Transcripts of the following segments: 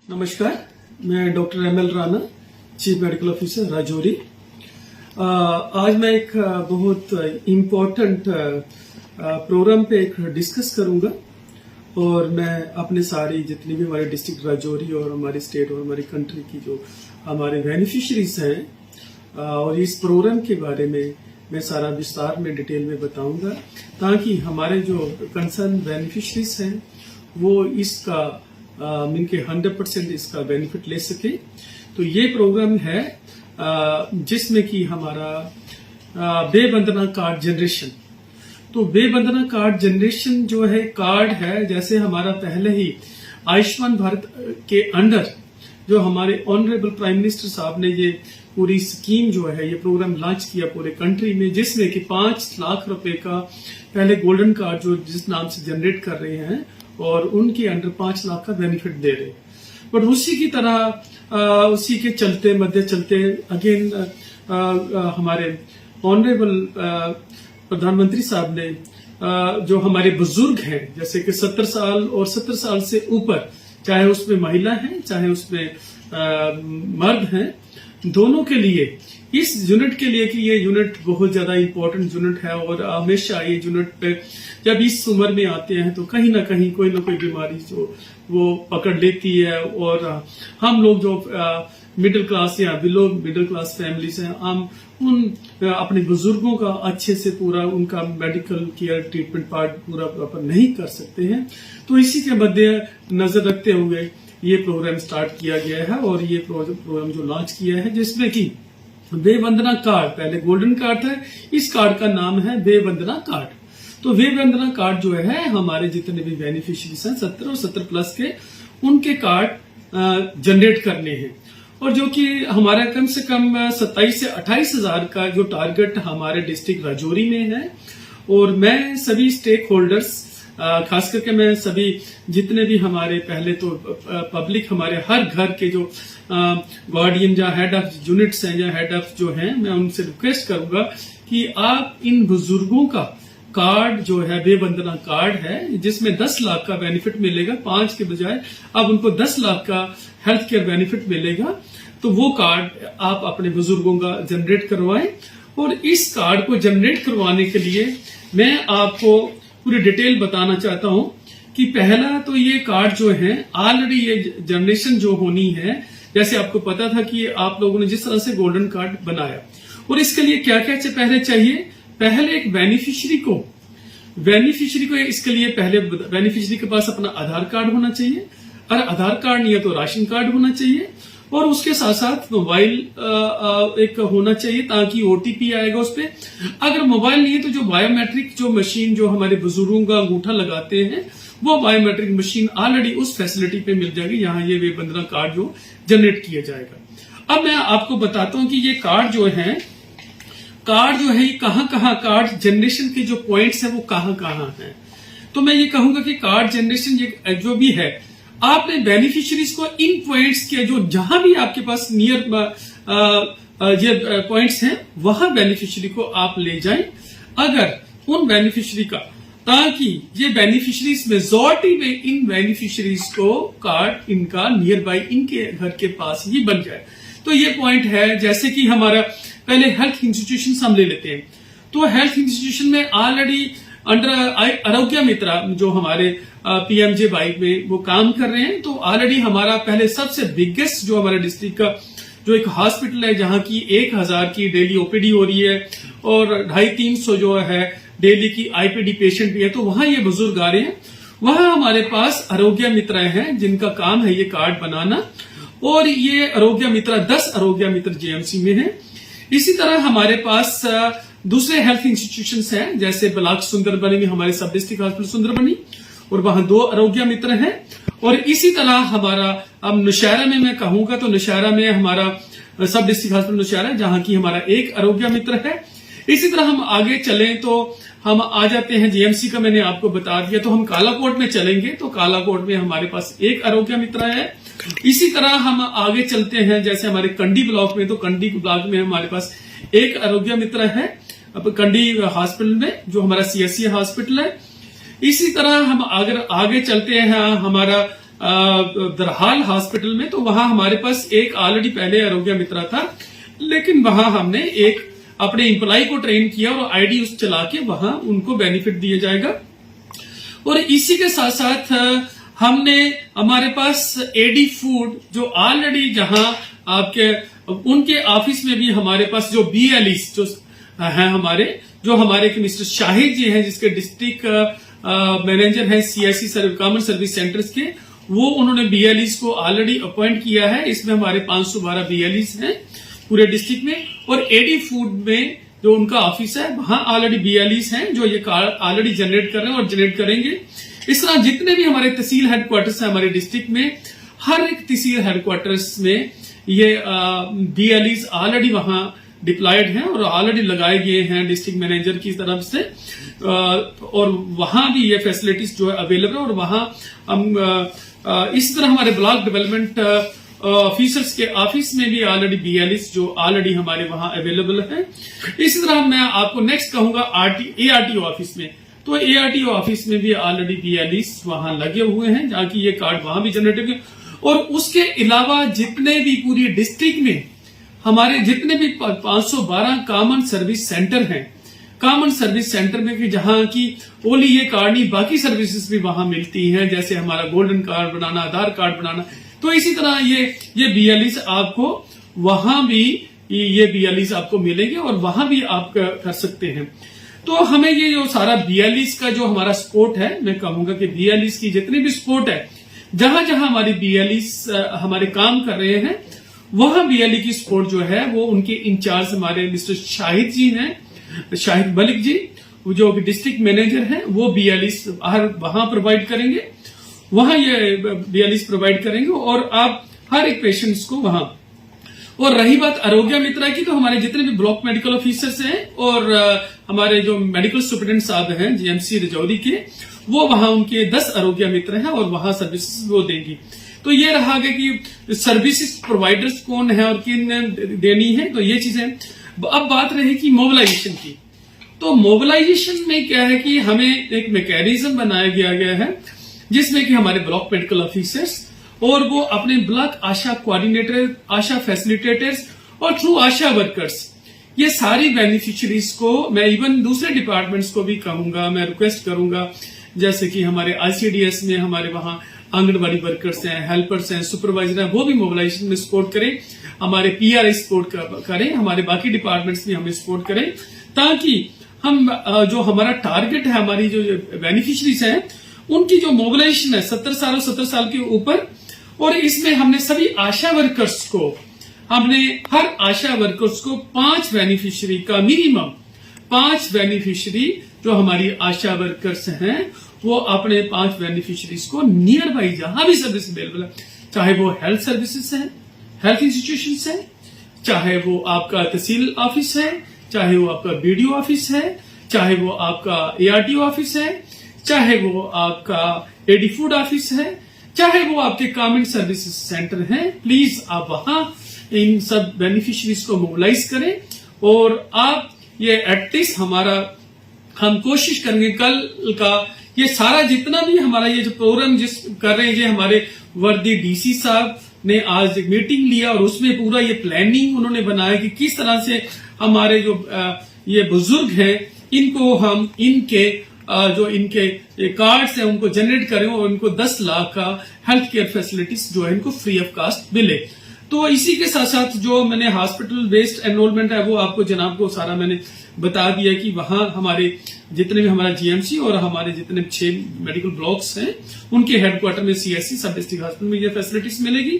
नमस्कार, मैं doctor ML Rana, chief medical officer Rajouri. आज मैं एक बहुत इम्पोर्टेंट प्रोग्राम पे एक डिस्कस करूंगा और मैं अपने सारी जितनी भी हमारे डिस्ट्रिक्ट राजौरी और हमारी स्टेट और हमारी कंट्री की जो हमारे बेनिफिशियरीज हैं और इस प्रोग्राम के बारे में मैं सारा विस्तार में डिटेल में बताऊंगा ताकि हमारे जो कंसर्न बेनिफिशियरीज हैं वो इसका मिलके 100% इसका बेनिफिट ले सके। तो ये प्रोग्राम है जिसमें कि हमारा बेबंदना कार्ड जनरेशन। तो बेबंदना कार्ड जनरेशन जो है कार्ड है, जैसे हमारा पहले ही आयुष्मान भारत के अंडर जो हमारे ऑनरेबल प्राइम मिनिस्टर साहब ने ये पूरी स्कीम जो है ये प्रोग्राम लॉन्च किया पूरे कंट्री में, जिसमें कि 5 लाख रुपए का पहले गोल्डन कार्ड जो जिस नाम से जनरेट कर रहे हैं और उनके अंडर 5 लाख का बेनिफिट दे रहे हैं। बट उसी की तरह उसी के चलते मध्य चलते अगेन हमारे ऑनरेबल प्रधानमंत्री साहब ने जो हमारे बुजुर्ग हैं जैसे कि 70 साल और 70 साल से ऊपर, चाहे उसमें महिला हैं चाहे उसमें मर्द हैं, दोनों के लिए इस यूनिट के लिए कि ये यूनिट बहुत ज्यादा इंपॉर्टेंट यूनिट है और हमेशा ये यूनिट जब इस उम्र में आते हैं तो कहीं ना कहीं कोई ना कोई बीमारी जो वो पकड़ लेती है। और हम लोग जो मिडिल क्लास या बिलो मिडिल क्लास फैमिलीज हैं, हम उन अपने बुजुर्गों का अच्छे से पूरा उनका मेडिकल केयर ट्रीटमेंट पार्ट पूरा प्रॉपर नहीं कर सकते हैं। तो इसी के मध्य नजर रखते हुए ये प्रोग्राम स्टार्ट किया गया है और ये प्रोग्राम जो लॉन्च किया है जिसमें कि बेबंदना कार्ड, पहले गोल्डन कार्ड था, इस कार्ड का नाम है बेबंदना कार्ड। तो बेबंदना कार्ड जो है हमारे जितने भी बेनिफिशियरीज हैं 70 और 70 प्लस के, उनके कार्ड जनरेट करने हैं और जो कि हमारा कम से कम 27 से 28 हजार का जो टारगेट हमारे डिस्ट्रिक्ट राजौरी में है। और मैं सभी स्टेक होल्डर्स खास करके मैं सभी जितने भी हमारे पहले तो पब्लिक हमारे हर घर के जो गार्डियन या हेड ऑफ यूनिट्स हैं या हेड ऑफ जो हैं, मैं उनसे रिक्वेस्ट करूंगा कि आप इन बुजुर्गों का कार्ड जो है बेबंदना कार्ड है जिसमें 10 लाख का बेनिफिट मिलेगा, 5 के बजाय अब उनको 10 लाख का हेल्थ केयर बेनिफिट मिलेगा। तो वो कार्ड आप अपने बुजुर्गों का जनरेट करवाएं। और इस कार्ड को जनरेट करवाने के लिए मैं आपको पूरी डिटेल बताना चाहता हूं कि पहला तो ये कार्ड जो है ऑलरेडी ये जनरेशन जो होनी है, जैसे आपको पता था कि आप लोगों ने जिस तरह से गोल्डन कार्ड बनाया और इसके लिए क्या क्या पहले चाहिए। पहले एक बेनिफिशियरी को इसके लिए पहले बेनिफिशियरी के पास अपना आधार कार्ड होना चाहिए, और आधार कार्ड नहीं है तो राशन कार्ड होना चाहिए, और उसके साथ साथ मोबाइल एक होना चाहिए ताकि ओटीपी आएगा उस पर। अगर मोबाइल नहीं है तो जो बायोमेट्रिक जो मशीन जो हमारे बुजुर्गों का अंगूठा लगाते हैं वो बायोमेट्रिक मशीन ऑलरेडी उस फैसिलिटी पे मिल जाएगी, यहाँ ये बेबंदना कार्ड जो जनरेट किया जाएगा। अब मैं आपको बताता हूं कि ये कार्ड जो है ये कहाँ कार्ड जनरेशन के जो पॉइंट्स है वो कहाँ है। तो मैं ये कहूंगा कि कार्ड जनरेशन जो भी है आपने बेनिफिशियरीज को इन पॉइंट्स के जो जहां भी आपके पास नियर ये पॉइंट्स हैं वहां बेनिफिशियरी को आप ले जाएं। अगर उन बेनिफिशियरी का, ताकि ये बेनिफिशियरीज मेजॉरिटी में इन बेनिफिशियरीज को कार्ड इनका नियर बाय इनके घर के पास ही बन जाए। तो ये पॉइंट है, जैसे कि हमारा पहले हेल्थ इंस्टीट्यूशन हम ले लेते हैं। तो हेल्थ इंस्टीट्यूशन में ऑलरेडी अंडर आरोग्य मित्रा जो हमारे पीएमजे बाइक में वो काम कर रहे हैं। तो ऑलरेडी हमारा पहले सबसे बिगेस्ट जो हमारे डिस्ट्रिक्ट का जो एक हॉस्पिटल है जहां की 1000 की डेली ओपीडी हो रही है और 250-300 जो है डेली की आईपीडी पेशेंट भी है, तो वहां ये बुजुर्ग आ रहे हैं। वहां हमारे पास आरोग्य मित्र हैं जिनका काम है ये कार्ड बनाना, और ये आरोग्य मित्र 10 आरोग्य मित्र जेएमसी में है। इसी तरह हमारे पास दूसरे हेल्थ इंस्टीट्यूशंस हैं, जैसे ब्लॉक सुंदरबनी में हमारे सब डिस्ट्रिक्ट हॉस्पिटल सुंदरबनी, और वहां 2 आरोग्य मित्र हैं। और इसी तरह हमारा अब नौशहरा में मैं कहूंगा तो नौशहरा में हमारा सब डिस्ट्रिक्ट हॉस्पिटल नौशहरा जहां की हमारा 1 आरोग्य मित्र है। इसी तरह हम आगे चलें तो हम आ जाते हैं जीएमसी का, मैंने आपको बता दिया। तो हम कालाकोट में चलेंगे तो कालाकोट में हमारे पास 1 आरोग्य मित्र है। इसी तरह हम आगे चलते हैं, जैसे हमारे कंडी ब्लॉक में, तो कंडी ब्लॉक में हमारे पास 1 आरोग्य मित्र है अब कंडी हॉस्पिटल में जो हमारा सीएससी हॉस्पिटल है। इसी तरह हम अगर आगे चलते हैं हमारा दरहाल हॉस्पिटल में, तो वहां हमारे पास एक ऑलरेडी पहले आरोग्य मित्रा था, लेकिन वहां हमने एक अपने एम्प्लॉय को ट्रेन किया और आईडी उस चला के वहां उनको बेनिफिट दिया जाएगा। और इसी के साथ साथ हमने हमारे पास एडी फूड जो ऑलरेडी जहां आपके उनके ऑफिस में भी हमारे पास जो बीएलईस जो है हमारे मिस्टर शाहिद जी हैं, जिसके डिस्ट्रिक्ट मैनेजर हैं सीआईसी कॉमन सर्विस सेंटर्स के, वो उन्होंने बीएलईस को ऑलरेडी अपॉइंट किया है। इसमें हमारे 512 बीएलईस हैं पूरे डिस्ट्रिक्ट में, और एडी फूड में जो उनका ऑफिस है वहां ऑलरेडी बीएलईस हैं जो ये कार्ड ऑलरेडी जनरेट कर रहे हैं और जनरेट करेंगे। इस तरह जितने भी हमारे तहसील हेडक्वार्टर्स हैं हमारे डिस्ट्रिक्ट में, हर एक तहसील हेडक्वार्टर्स में ये बीएलईस ऑलरेडी वहां डिप्लॉयड हैं और ऑलरेडी लगाए गए हैं डिस्ट्रिक्ट मैनेजर की तरफ से, और वहां भी ये फैसिलिटीज जो है अवेलेबल है। और वहां हम इसी तरह हमारे ब्लॉक डेवलपमेंट ऑफिसर्स के ऑफिस में भी ऑलरेडी बीएलईस जो ऑलरेडी हमारे वहां अवेलेबल है। इसी तरह मैं आपको नेक्स्ट कहूंगा एआरटीओ ऑफिस में, तो एआरटीओ ऑफिस में भी ऑलरेडी बीएलईस वहां लगे हुए हैं, जहां की ये कार्ड वहां भी जनरेट होंगे। और उसके अलावा जितने भी पूरी डिस्ट्रिक्ट में हमारे जितने भी 512 कॉमन सर्विस सेंटर हैं, कॉमन सर्विस सेंटर में कि जहां की ओनली ये कार्ड नहीं बाकी सर्विसेज भी वहां मिलती हैं, जैसे हमारा गोल्डन कार्ड बनाना, आधार कार्ड बनाना, तो इसी तरह ये बीएलईस आपको वहां भी ये बीएलईस आपको मिलेंगे और वहां भी आप कर सकते हैं। तो हमें ये जो सारा बीएलईस का जो हमारा सपोर्ट है, मैं कहूंगा कि बीएलईस की जितनी भी सपोर्ट है, जहां जहां हमारी बीएलईस हमारे काम कर रहे हैं, वहां बीएलई की सपोर्ट जो है वो उनके इंचार्ज हमारे मिस्टर शाहिद जी हैं, शाहिद मलिक जी जो डिस्ट्रिक्ट मैनेजर हैं, वो बीएलईस वहां प्रोवाइड करेंगे, वहां ये बीएलईस प्रोवाइड करेंगे और आप हर एक पेशेंट्स को वहां। और रही बात आरोग्य मित्रा की, तो हमारे जितने भी ब्लॉक मेडिकल ऑफिसर्स हैं और हमारे जो मेडिकल सुपरिटेंडेंट साहब हैं जीएमसी रजौरी के, वो वहां उनके 10 आरोग्य मित्र हैं और वहां सर्विसेज वो देंगी। तो ये रहा कि सर्विसेज प्रोवाइडर्स कौन है और किन देनी है, तो ये चीजें। अब बात रही कि मोबिलाइजेशन की, तो मोबिलाइजेशन में क्या है कि हमें एक मैकेनिज्म बनाया गया है जिसमें कि हमारे ब्लॉक मेडिकल ऑफिसर्स और वो अपने ब्लॉक आशा कोऑर्डिनेटर, आशा फैसिलिटेटर्स और थ्रू आशा वर्कर्स, ये सारी बेनिफिशियरीज को मैं इवन दूसरे डिपार्टमेंट्स को भी कहूंगा, मैं रिक्वेस्ट करूंगा, जैसे कि हमारे आईसीडीएस में हमारे वहां आंगनबाड़ी वर्कर्स हैं, हेल्पर्स हैं, सुपरवाइजर हैं, वो भी मोबिलाइजेशन में सपोर्ट करें, हमारे पीआरआई सपोर्ट करें, हमारे बाकी डिपार्टमेंट्स भी हमें सपोर्ट करें, ताकि हम जो हमारा टारगेट है, हमारी जो बेनिफिशियरीज हैं, उनकी जो मोबिलाइजेशन है 70 साल और 70 साल के ऊपर, और इसमें हमने सभी आशा वर्कर्स को, हमने हर आशा वर्कर्स को 5 बेनिफिशियरी का मिनिमम 5 बेनिफिशियरी जो हमारी आशा वर्कर्स हैं, वो अपने 5 बेनिफिशियरीज को नियर बाई जहां भी सर्विस अवेलेबल है, चाहे वो हेल्थ सर्विसेज है, हेल्थ इंस्टीट्यूशन है, चाहे वो आपका तहसील ऑफिस है, चाहे वो आपका बीडीओ ऑफिस है, चाहे वो आपका एआरटीओ ऑफिस है, चाहे वो आपका एडी फूड ऑफिस है, चाहे वो आपके कॉमन सर्विसेज सेंटर हैं, प्लीज आप वहां इन सब बेनिफिशियरीज को मोबिलाइज करें। और आप ये एटलीस्ट हम कोशिश करेंगे कल का ये सारा जितना भी हमारा ये जो प्रोग्राम जिस कर रहे हैं, ये हमारे वर्दी डीसी साहब ने आज एक मीटिंग लिया और उसमें पूरा ये प्लानिंग उन्होंने बनाया कि किस तरह से हमारे जो ये बुजुर्ग हैं, इनको हम इनके जो इनके कार्ड्स हैं उनको जनरेट करें और उनको 10 लाख का हेल्थ केयर फैसिलिटीज जो है इनको फ्री ऑफ कास्ट मिले। तो इसी के साथ साथ जो मैंने हॉस्पिटल बेस्ड एनरोलमेंट है वो आपको जनाब को सारा मैंने बता दिया कि वहां हमारे जितने भी हमारा जीएमसी और हमारे जितने 6 मेडिकल ब्लॉक्स हैं उनके हेडक्वार्टर में सीएससी सब डिस्ट्रिक्ट हॉस्पिटल में ये फैसिलिटीज मिलेगी।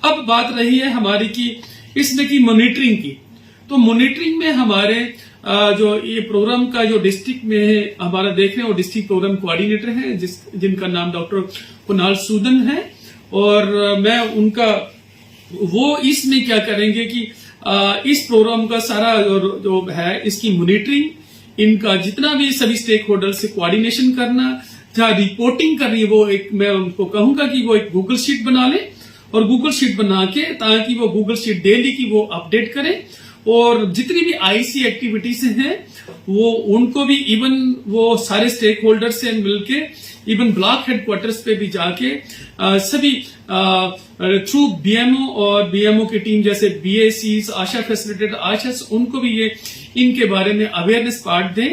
अब बात रही है हमारी की इसमें की मॉनिटरिंग की, तो मॉनिटरिंग में हमारे जो ये प्रोग्राम का जो डिस्ट्रिक्ट में है हमारा देख रहे हैं वो डिस्ट्रिक्ट प्रोग्राम कोऑर्डिनेटर हैं जिनका नाम डॉक्टर कुणाल सूदन है, और मैं उनका वो इसमें क्या करेंगे कि इस प्रोग्राम का सारा जो है इसकी मॉनिटरिंग, इनका जितना भी सभी स्टेक होल्डर से कोऑर्डिनेशन करना, जहां रिपोर्टिंग करनी है वो एक मैं उनको कहूंगा कि वो एक गूगल शीट बना ले और गूगल शीट बना के ताकि वो गूगल शीट डेली की वो अपडेट करें, और जितनी भी आईसी एक्टिविटीज हैं वो उनको भी इवन वो सारे स्टेक होल्डर से मिलके इवन ब्लॉक हेडक्वार्टर्स पे भी जाके सभी थ्रू बीएमओ और बीएमओ की टीम जैसे बीएसीज, आशा फैसिलिटेटर, आशास, उनको भी ये इनके बारे में अवेयरनेस पार्ट दें,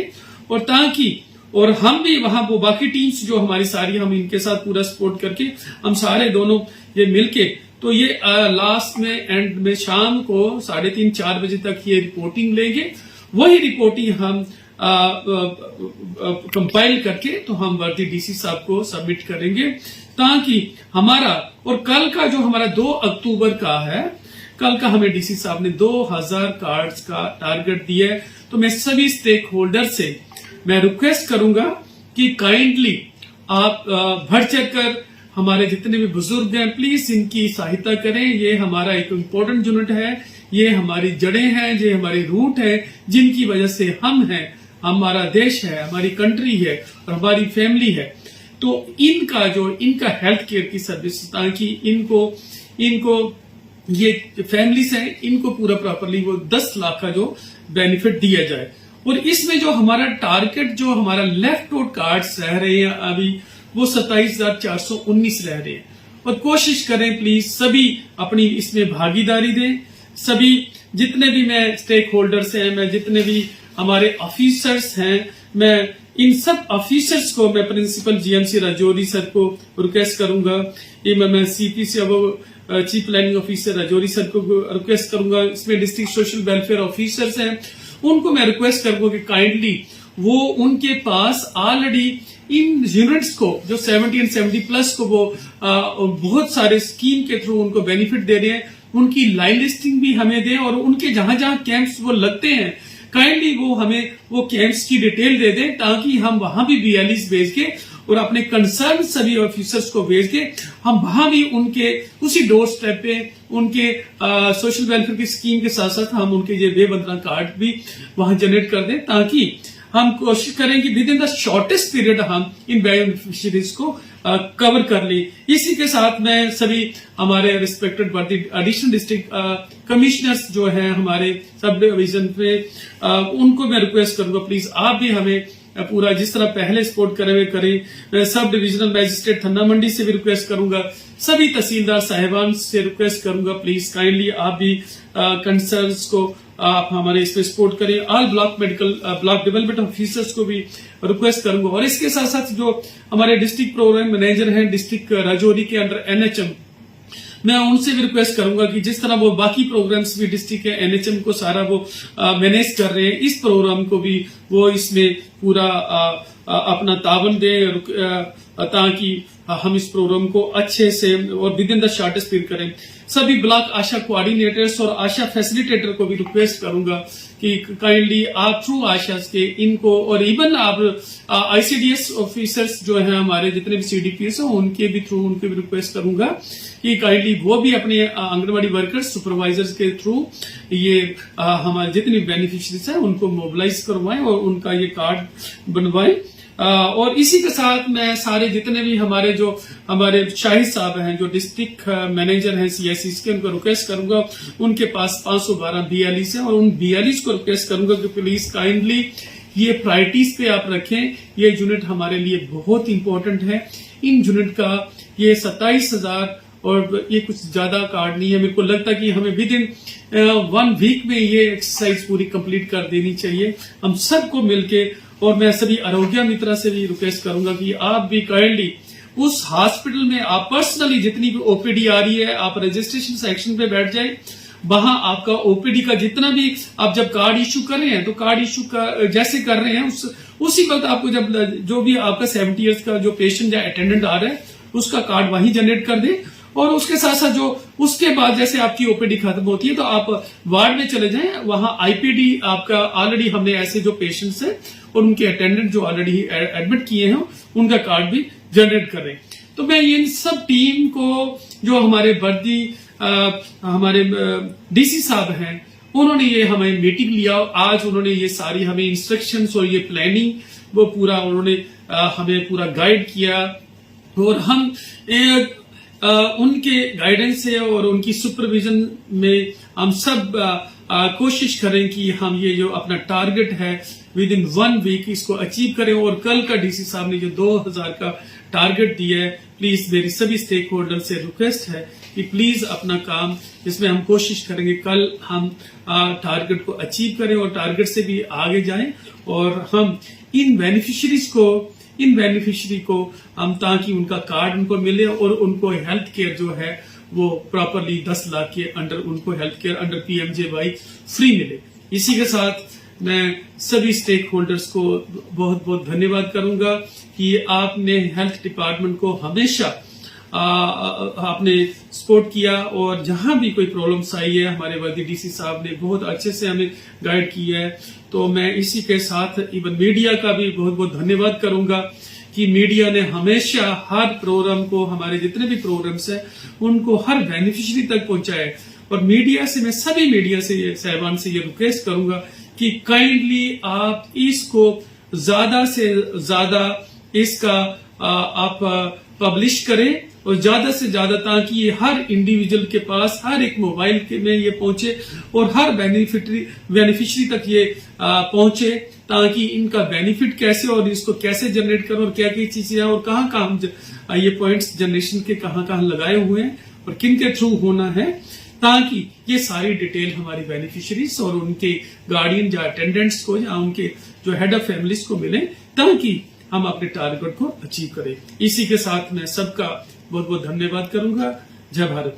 और ताकि और हम भी वहां वो बाकी टीम्स जो हमारी सारी, हम इनके साथ पूरा सपोर्ट करके हम सारे दोनों ये मिलके, तो ये लास्ट में एंड में शाम को 3:30-4 बजे तक ये रिपोर्टिंग लेंगे। वही रिपोर्टिंग हम कंपाइल करके तो हम वर्दी डीसी साहब को सबमिट करेंगे, ताकि हमारा, और कल का जो हमारा 2 अक्टूबर का है, कल का हमें डीसी साहब ने 2000 कार्ड्स का टारगेट दिया है। तो मैं सभी स्टेक होल्डर से मैं रिक्वेस्ट करूंगा कि काइंडली आप बढ़ चढ़कर हमारे जितने भी बुजुर्ग हैं प्लीज इनकी सहायता करें। ये हमारा एक इम्पोर्टेंट यूनिट है, ये हमारी जड़ें हैं, ये हमारी रूट है, जिनकी वजह से हम हैं, हमारा देश है, हमारी कंट्री है और हमारी फैमिली है। तो इनका हेल्थ केयर की सर्विस, ताकि इनको ये फैमिलीज हैं, इनको पूरा प्रॉपरली वो 10 लाख का जो बेनिफिट दिया जाए। और इसमें जो हमारा टारगेट, जो हमारा लेफ्ट आउट कार्ड्स रह रहे हैं अभी, वो 27,419 रह रहे हैं। और कोशिश करें प्लीज सभी अपनी इसमें भागीदारी दें। सभी जितने भी मैं स्टेक होल्डर्स हैं, मैं जितने भी हमारे ऑफिसर्स हैं, मैं इन सब ऑफिसर्स को, मैं प्रिंसिपल जीएमसी राजौरी सर को रिक्वेस्ट करूंगा, मैं CPC chief planning officer Rajouri sir को रिक्वेस्ट करूंगा, इसमें डिस्ट्रिक्ट सोशल वेलफेयर ऑफिसर्स हैं, उनको मैं रिक्वेस्ट करूंगा कि काइंडली वो उनके पास ऑलरेडी इन यूनिट्स को जो 70 and 70+ को वो बहुत सारे स्कीम के थ्रू उनको बेनिफिट दे रहे हैं, उनकी लाइन लिस्टिंग भी हमें दें, और उनके जहां जहां कैंप्स वो लगते हैं काइंडली वो हमें वो कैंप्स की डिटेल दे दें, ताकि हम वहां भी बीएलईस भेज के और अपने कंसर्न सभी ऑफिसर्स को भेज के हम वहां भी उनके उसी डोर स्टेप पे उनके सोशल वेलफेयर की स्कीम के साथ साथ हम उनके ये बेबंदरा कार्ड भी वहां जनरेट कर दें, ताकि हम कोशिश करें कि with in the shortest period हम इन बेनिफिशियरीज को कवर कर ली। इसी के साथ मैं सभी हमारे रिस्पेक्टेड वर्दी एडिशनल डिस्ट्रिक्ट कमिश्नर्स जो हैं हमारे सब डिवीजन पे, उनको मैं रिक्वेस्ट करूंगा प्लीज आप भी हमें पूरा जिस तरह पहले सपोर्ट करे हुए करें। सब डिविजनल मैजिस्ट्रेट थन्ना मंडी से भी रिक्वेस्ट करूंगा, सभी तहसीलदार साहिबान से रिक्वेस्ट करूंगा प्लीज काइंडली आप भी कंसर्न्स को आप हमारे इसमें सपोर्ट करें। ऑल ब्लॉक डेवलपमेंट ऑफिसर्स को भी रिक्वेस्ट करूंगा, और इसके साथ साथ जो हमारे डिस्ट्रिक्ट प्रोग्राम मैनेजर हैं डिस्ट्रिक्ट राजौरी के अंडर एनएचएम, मैं उनसे भी रिक्वेस्ट करूंगा कि जिस तरह वो बाकी प्रोग्राम्स भी डिस्ट्रिक्ट के एनएचएम को सारा वो मैनेज कर रहे हैं, इस प्रोग्राम को भी वो इसमें पूरा अपना तावन दें, ताकि हम इस प्रोग्राम को अच्छे से और with in the shortest period करें। सभी ब्लॉक आशा कोऑर्डिनेटर्स और आशा फैसिलिटेटर को भी रिक्वेस्ट करूंगा कि काइंडली आप थ्रू आशा के इनको, और इवन आप आईसीडीएस ऑफिसर्स जो हैं हमारे जितने भी सीडीपीएस हैं उनके भी थ्रू उनके भी रिक्वेस्ट करूंगा कि काइंडली वो भी अपने आंगनबाड़ी वर्कर्स सुपरवाइजर्स के थ्रू ये हमारे जितनी बेनिफिशियरीज हैं उनको मोबिलाइज करवाएं और उनका ये कार्ड बनवाएं। और इसी के साथ मैं सारे जितने भी हमारे शाहिद साहब हैं जो डिस्ट्रिक्ट मैनेजर हैं सीएससी के, उनको रिक्वेस्ट करूंगा, उनके पास 512 बीएलईस हैं, और उन बीएलईस को रिक्वेस्ट करूंगा कि प्लीज काइंडली ये प्रायोरिटीज पे आप रखें। ये यूनिट हमारे लिए बहुत इंपॉर्टेंट है। इन यूनिट का ये 27,000 और ये कुछ ज्यादा कार्ड नहीं है, मेरे को लगता है कि हमें विद इन 1 वीक में ये एक्सरसाइज पूरी कंप्लीट कर देनी चाहिए हम सबको मिलके। और मैं सभी आरोग्य मित्रा से भी रिक्वेस्ट करूंगा कि आप भी काइंडली उस हॉस्पिटल में आप पर्सनली जितनी भी ओपीडी आ रही है आप रजिस्ट्रेशन सेक्शन पे बैठ जाए, वहां आपका ओपीडी का जितना भी आप जब कार्ड इश्यू कर रहे हैं तो कार्ड इश्यू का जैसे कर रहे हैं उसी वक्त आपको जब जो भी आपका 70 ईयर्स का जो पेशेंट या अटेंडेंट आ रहा है उसका कार्ड वहीं जनरेट कर दे। और उसके साथ साथ जो उसके बाद जैसे आपकी ओपीडी खत्म होती है तो आप वार्ड में चले जाएं, वहां आईपीडी आपका ऑलरेडी हमने ऐसे जो पेशेंट्स हैं और उनके अटेंडेंट जो ऑलरेडी एडमिट किए हैं उनका कार्ड भी जनरेट करें। तो मैं इन सब टीम को जो हमारे वर्दी हमारे डीसी साहब हैं उन्होंने ये हमें मीटिंग लिया, आज उन्होंने ये सारी हमें इंस्ट्रक्शंस और ये प्लानिंग वो पूरा उन्होंने हमें पूरा गाइड किया, और हम उनके गाइडेंस से और उनकी सुपरविजन में हम सब कोशिश करें कि हम ये जो अपना टारगेट है विद इन 1 वीक इसको अचीव करें। और कल का डीसी साहब ने जो 2000 का टारगेट दिया है, प्लीज मेरी सभी स्टेक होल्डर से रिक्वेस्ट है कि प्लीज अपना काम, इसमें हम कोशिश करेंगे कल हम टारगेट को अचीव करें और टारगेट से भी आगे जाएं और हम इन बेनिफिशियरी को हम ताकि उनका कार्ड उनको मिले और उनको हेल्थ केयर जो है वो प्रॉपरली 10 लाख के अंडर उनको health care under PMJY free मिले। इसी के साथ मैं सभी स्टेक होल्डर्स को बहुत बहुत धन्यवाद करूंगा कि आपने हेल्थ डिपार्टमेंट को हमेशा आपने सपोर्ट किया और जहां भी कोई प्रॉब्लम्स आई है हमारे वर्दी DC साहब ने बहुत अच्छे से हमें गाइड किया है। तो मैं इसी के साथ इवन मीडिया का भी बहुत बहुत धन्यवाद करूंगा कि मीडिया ने हमेशा हर प्रोग्राम को, हमारे जितने भी प्रोग्राम्स हैं उनको हर बेनिफिशियरी तक पहुंचाए। और मीडिया से मैं सभी मीडिया से साहिबान से ये रिक्वेस्ट करूंगा कि काइंडली आप इसको ज्यादा से ज्यादा इसका आप पब्लिश करें और ज्यादा से ज्यादा ताकि ये हर इंडिविजुअल के पास हर एक मोबाइल में ये पहुंचे और हर बेनिफिशियरी तक ये पहुंचे ताकि इनका बेनिफिट कैसे और इसको कैसे जनरेट करो और क्या क्या चीजें हैं और कहाँ कहाँ ये पॉइंट्स जनरेशन के कहाँ लगाए हुए हैं और किन के थ्रू होना है, ताकि ये सारी डिटेल हमारी बेनिफिशियरीज और उनके गार्डियन या अटेंडेंट्स को या उनके जो हेड ऑफ फैमिलीज को मिले ताकि हम अपने टारगेट को अचीव करें। इसी के साथ मैं सबका बहुत बहुत धन्यवाद करूंगा। जय भारत।